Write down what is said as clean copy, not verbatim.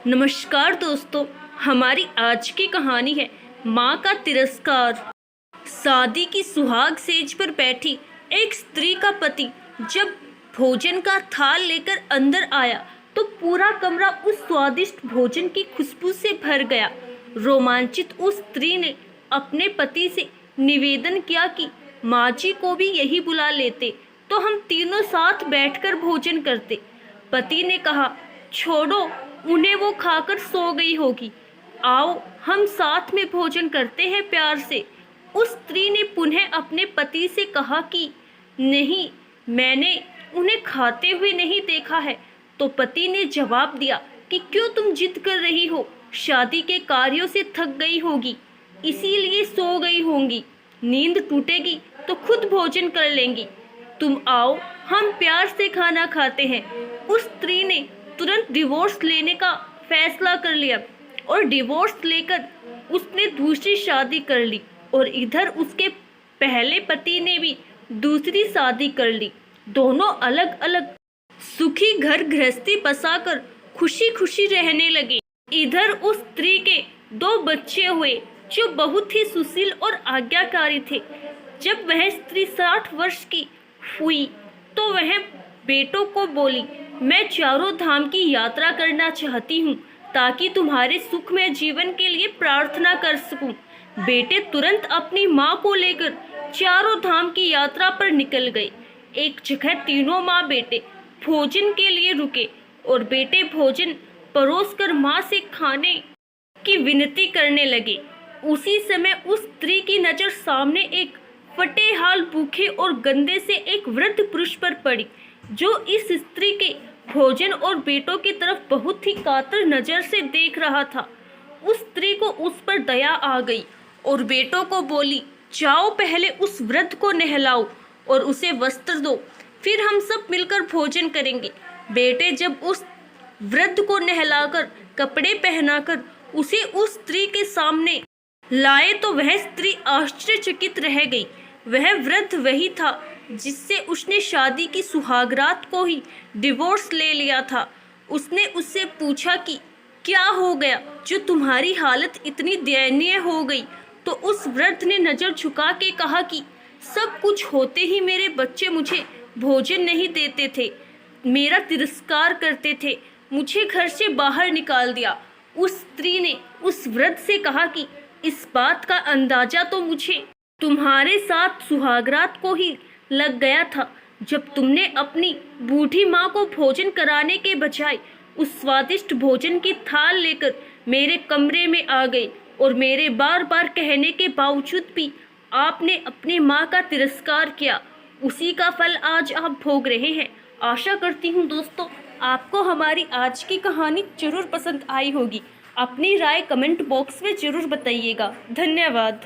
नमस्कार दोस्तों, हमारी आज की कहानी है माँ का तिरस्कार। शादी की सुहाग सेज पर बैठी एक स्त्री का पति जब भोजन का थाल लेकर अंदर आया तो पूरा कमरा उस स्वादिष्ट भोजन की खुशबू से भर गया। रोमांचित उस स्त्री ने अपने पति से निवेदन किया कि माँ जी को भी यही बुला लेते तो हम तीनों साथ बैठकर भोजन करते। पति ने कहा, छोड़ो, उन्हें वो खाकर सो गई होगी। आओ हम साथ में भोजन करते हैं प्यार से। उस स्त्री ने पुनः अपने पति से कहा कि नहीं, मैंने उन्हें खाते हुए नहीं देखा है। तो पति ने जवाब दिया कि क्यों तुम जिद कर रही हो, शादी के कार्यों से थक गई होगी इसीलिए सो गई होंगी। नींद टूटेगी तो खुद भोजन कर लेंगी। तुम आओ, हम प्यार से खाना खाते हैं। उस स्त्री ने तुरंत डिवोर्स लेने का फैसला कर लिया और डिवोर्स लेकर उसने दूसरी शादी कर ली और इधर उसके पहले पति ने भी दूसरी शादी कर ली। दोनों अलग अलग सुखी घर गृहस्थी बसाकर खुशी खुशी रहने लगे। इधर उस स्त्री के 2 बच्चे हुए जो बहुत ही सुशील और आज्ञाकारी थे। जब वह स्त्री 60 वर्ष की हुई तो वह बेटों को बोली, मैं चारों धाम की यात्रा करना चाहती हूँ ताकि तुम्हारे सुखमय जीवन के लिए प्रार्थना कर सकूं। बेटे तुरंत अपनी माँ को लेकर चारों धाम की यात्रा पर निकल गए। एक जगह तीनों माँ बेटे भोजन के लिए रुके और बेटे भोजन परोसकर माँ से खाने की विनती करने लगे। उसी समय उस स्त्री की नज़र सामने एक फटे हाल, भूखे और गंदे से एक वृद्ध पुरुष पर पड़ी जो इस स्त्री के भोजन और बेटों की तरफ बहुत ही कातर नज़र से देख रहा था। उस स्त्री को उस पर दया आ गई और बेटों को बोली, जाओ पहले उस वृद्ध को नहलाओ और उसे वस्त्र दो, फिर हम सब मिलकर भोजन करेंगे। बेटे जब उस वृद्ध को नहलाकर कपड़े पहनाकर उसे उस स्त्री के सामने लाए तो वह स्त्री आश्चर्यचकित रह गई। वह वृद्ध वही था जिससे उसने शादी की सुहागरात को ही डिवोर्स ले लिया था। उसने उससे पूछा कि क्या हो गया जो तुम्हारी हालत इतनी दयनीय हो गई। तो उस वृद्ध ने नज़र झुका के कहा कि सब कुछ होते ही मेरे बच्चे मुझे भोजन नहीं देते थे, मेरा तिरस्कार करते थे, मुझे घर से बाहर निकाल दिया। उस स्त्री ने उस वृद्ध से कहा कि इस बात का अंदाजा तो मुझे तुम्हारे साथ सुहागरात को ही लग गया था जब तुमने अपनी बूढ़ी माँ को भोजन कराने के बजाय उस स्वादिष्ट भोजन की थाल लेकर मेरे कमरे में आ गए और मेरे बार बार कहने के बावजूद भी आपने अपनी माँ का तिरस्कार किया। उसी का फल आज आप भोग रहे हैं। आशा करती हूँ दोस्तों आपको हमारी आज की कहानी जरूर पसंद आई होगी। अपनी राय कमेंट बॉक्स में जरूर बताइएगा। धन्यवाद।